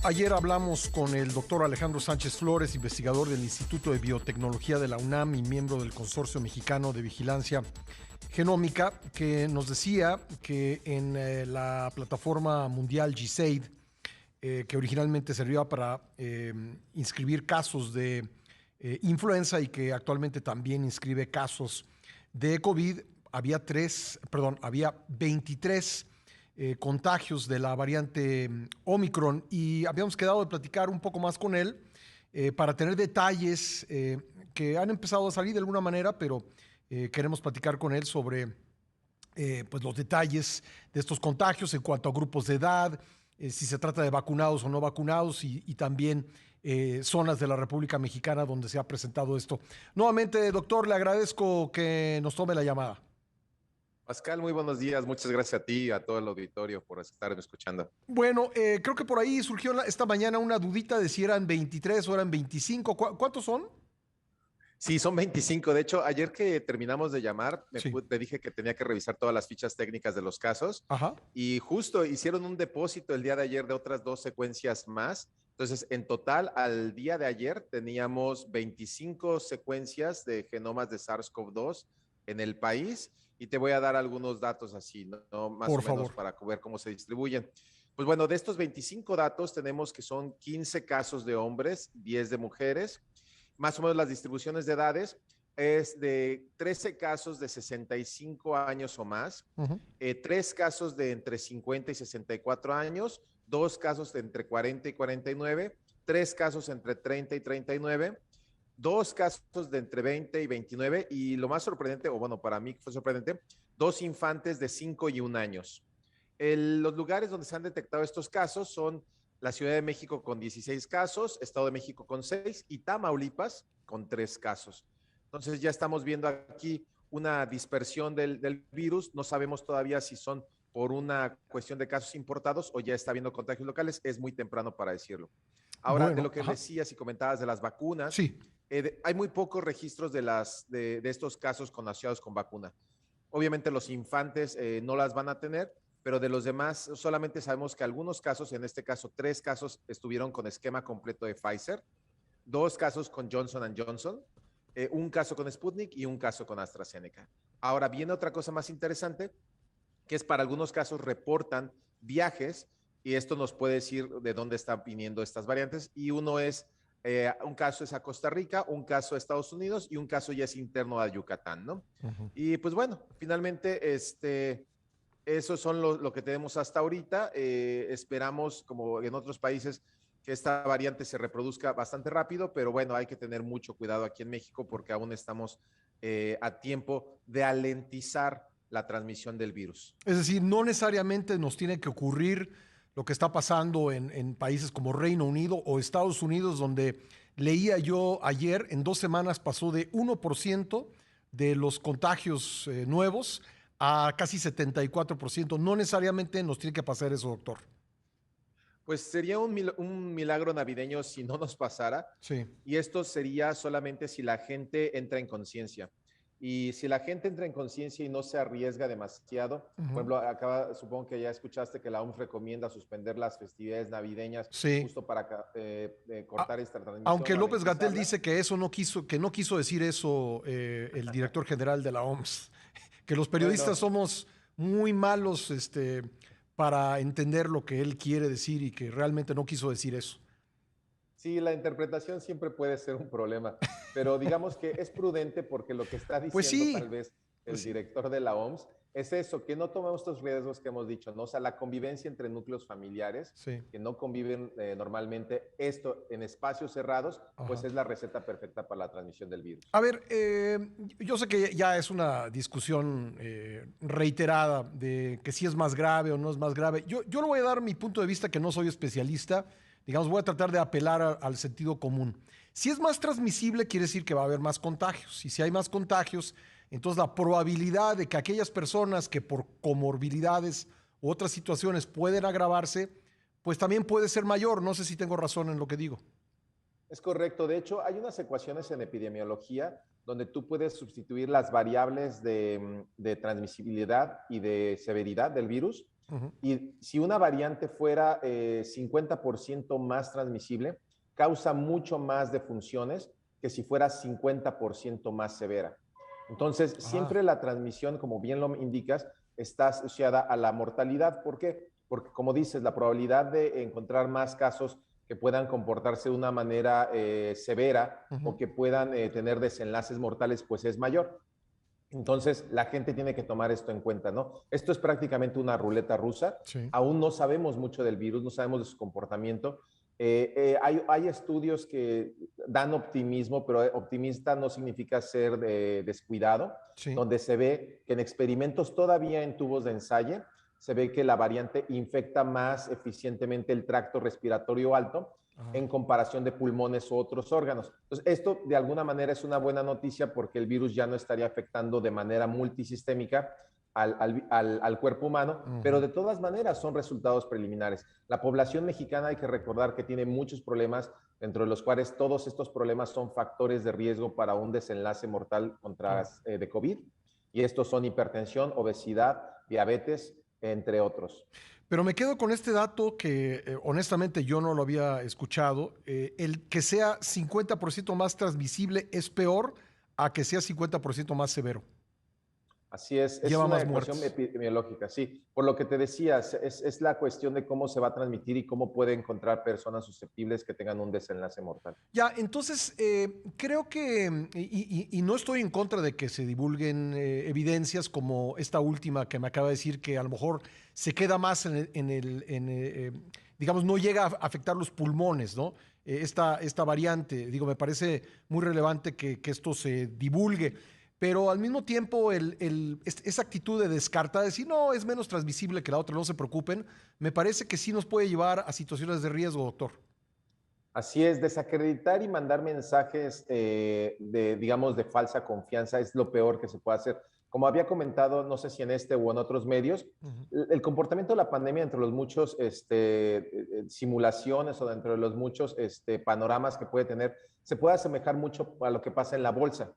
Ayer hablamos con el doctor Alejandro Sánchez Flores, investigador del Instituto de Biotecnología de la UNAM y miembro del Consorcio Mexicano de Vigilancia Genómica, que nos decía que en la plataforma mundial GISAID, que originalmente servía para inscribir casos de influenza y que actualmente también inscribe casos de COVID, había 23 contagios de la variante Omicron, y habíamos quedado de platicar un poco más con él para tener detalles que han empezado a salir de alguna manera, pero queremos platicar con él sobre pues los detalles de estos contagios en cuanto a grupos de edad, si se trata de vacunados o no vacunados, y también zonas de la República Mexicana donde se ha presentado esto. Nuevamente, doctor, le agradezco que nos tome la llamada. Pascal, muy buenos días. Muchas gracias a ti y a todo el auditorio por estarme escuchando. Bueno, creo que por ahí surgió esta mañana una dudita de si eran 23 o eran 25. ¿Cuántos son? Sí, son 25. De hecho, ayer que terminamos de llamar, Sí. te dije que tenía que revisar todas las fichas técnicas de los casos Ajá. y justo hicieron un depósito el día de ayer de otras 2 secuencias más. Entonces, en total, al día de ayer teníamos 25 secuencias de genomas de SARS-CoV-2 en el país, y te voy a dar algunos datos así, ¿no? Más Por o menos favor. para ver cómo se distribuyen. Pues bueno, de estos 25 datos tenemos que son 15 casos de hombres, 10 de mujeres. Más o menos las distribuciones de edades es de 13 casos de 65 años o más, Ujú. 3 casos de entre 50 y 64 años, 2 casos de entre 40 y 49, 3 casos entre 30 y 39, 2 casos de entre 20 y 29, y lo más sorprendente, o bueno, para mí fue sorprendente, 2 infantes de 5 y 1 años. Los lugares donde se han detectado estos casos son la Ciudad de México con 16 casos, Estado de México con 6 y Tamaulipas con 3 casos. Entonces ya estamos viendo aquí una dispersión del virus. No sabemos todavía si son por una cuestión de casos importados o ya está habiendo contagios locales. Es muy temprano para decirlo. Ahora, de Bueno, lo que ajá. decías y comentabas de las vacunas, Sí. hay muy pocos registros de estos casos asociados con vacuna. Obviamente los infantes no las van a tener, pero de los demás solamente sabemos que algunos casos, en este caso 3 casos, estuvieron con esquema completo de Pfizer, 2 casos con Johnson Johnson, un caso con Sputnik y un caso con AstraZeneca. Ahora viene otra cosa más interesante, que es para algunos casos reportan viajes, y esto nos puede decir de dónde están viniendo estas variantes, y uno es, un caso es a Costa Rica, un caso a Estados Unidos y un caso ya es interno a Yucatán, ¿no? Ujú. Y pues bueno, finalmente, esos son lo que tenemos hasta ahorita. Esperamos, como en otros países, que esta variante se reproduzca bastante rápido, pero bueno, hay que tener mucho cuidado aquí en México porque aún estamos a tiempo de alentizar la transmisión del virus. Es decir, no necesariamente nos tiene que ocurrir lo que está pasando en países como Reino Unido o Estados Unidos, donde leía yo ayer, en 2 semanas pasó de 1% de los contagios nuevos a casi 74%. No necesariamente nos tiene que pasar eso, doctor. Pues sería un milagro navideño si no nos pasara, Sí. y esto sería solamente si la gente entra en conciencia. Y si la gente entra en conciencia y no se arriesga demasiado, por Ujú. ejemplo, supongo que ya escuchaste que la OMS recomienda suspender las festividades navideñas Sí. justo para A- cortar esta transmisión Aunque o López Gatell alentizarla. dice que eso no quiso, que no quiso decir eso el director general de la OMS, que los periodistas Bueno, somos muy malos para entender lo que él quiere decir y que realmente no quiso decir eso. sí, la interpretación siempre puede ser un problema, pero digamos que es prudente porque lo que está Pues diciendo tal sí, vez pues el sí, director de la OMS es eso, que no tomemos estos riesgos que hemos dicho, ¿no? O sea, la convivencia entre núcleos familiares sí. que no conviven normalmente, esto en espacios cerrados, pues Ajá. es la receta perfecta para la transmisión del virus. A ver, yo sé que ya es una discusión reiterada de que si es más grave o no es más grave. Yo le voy a dar mi punto de vista, que no soy especialista. Digamos, voy a tratar de apelar al sentido común. Si es más transmisible, quiere decir que va a haber más contagios. Y si hay más contagios, entonces la probabilidad de que aquellas personas que por comorbilidades u otras situaciones pueden agravarse, pues también puede ser mayor. No sé si tengo razón en lo que digo. Es correcto. De hecho, hay unas ecuaciones en epidemiología donde tú puedes sustituir las variables de transmisibilidad y de severidad del virus. Y si una variante fuera 50% más transmisible, causa mucho más defunciones que si fuera 50% más severa. Entonces, siempre la transmisión, como bien lo indicas, está asociada a la mortalidad. ¿Por qué? Porque, como dices, la probabilidad de encontrar más casos que puedan comportarse de una manera severa o que puedan tener desenlaces mortales, pues es mayor. Entonces, la gente tiene que tomar esto en cuenta, ¿no? Esto es prácticamente una ruleta rusa. Sí. Aún no sabemos mucho del virus, no sabemos de su comportamiento. Hay estudios que dan optimismo, pero optimista no significa ser descuidado, Sí. donde se ve que en experimentos todavía en tubos de ensayo, se ve que la variante infecta más eficientemente el tracto respiratorio alto en comparación de pulmones u otros órganos. Entonces, esto de alguna manera es una buena noticia porque el virus ya no estaría afectando de manera multisistémica al cuerpo humano, pero de todas maneras son resultados preliminares. La población mexicana hay que recordar que tiene muchos problemas, dentro de los cuales todos estos problemas son factores de riesgo para un desenlace mortal de COVID, y estos son hipertensión, obesidad, diabetes, entre otros. Pero me quedo con este dato que honestamente yo no lo había escuchado. El que sea 50% más transmisible es peor a que sea 50% más severo. Así es Lleva una más ecuación muertes. epidemiológica, sí. Por lo que te decía, es la cuestión de cómo se va a transmitir y cómo puede encontrar personas susceptibles que tengan un desenlace mortal. Ya, entonces creo que, y no estoy en contra de que se divulguen evidencias como esta última que me acaba de decir, que a lo mejor se queda más digamos, no llega a afectar los pulmones, ¿no? Esta variante, digo, me parece muy relevante que esto se divulgue, pero al mismo tiempo esa actitud de descartar, decir, no, es menos transmisible que la otra, no se preocupen, me parece que sí nos puede llevar a situaciones de riesgo, doctor. Así es, desacreditar y mandar mensajes digamos, de falsa confianza es lo peor que se puede hacer. Como había comentado, no sé si en este o en otros medios, el comportamiento de la pandemia entre los muchos simulaciones o dentro de los muchos panoramas que puede tener, se puede asemejar mucho a lo que pasa en la bolsa.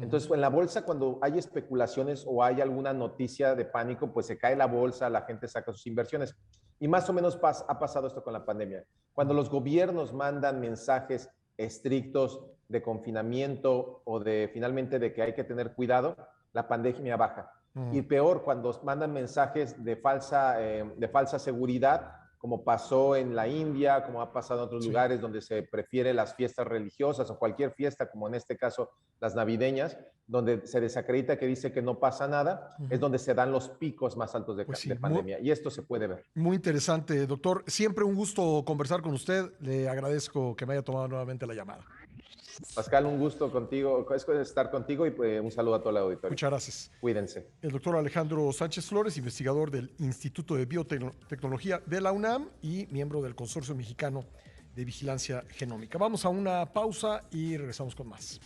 Entonces, en la bolsa, cuando hay especulaciones o hay alguna noticia de pánico, pues se cae la bolsa, la gente saca sus inversiones. Y más o menos ha pasado esto con la pandemia. Cuando los gobiernos mandan mensajes estrictos de confinamiento o de finalmente de que hay que tener cuidado, la pandemia baja. Y peor, cuando mandan mensajes de falsa seguridad, como pasó en la India, como ha pasado en otros lugares donde se prefiere las fiestas religiosas o cualquier fiesta, como en este caso las navideñas, donde se desacredita, que dice que no pasa nada, es donde se dan los picos más altos Pues sí, de pandemia. Y esto se puede ver. muy interesante, doctor. Siempre un gusto conversar con usted. Le agradezco que me haya tomado nuevamente la llamada. Pascal, un gusto contigo, es estar contigo y pues, un saludo a todo el auditorio. Muchas gracias. Cuídense. El doctor Alejandro Sánchez Flores, investigador del Instituto de Biotecnología de la UNAM y miembro del Consorcio Mexicano de Vigilancia Genómica. Vamos a una pausa y regresamos con más.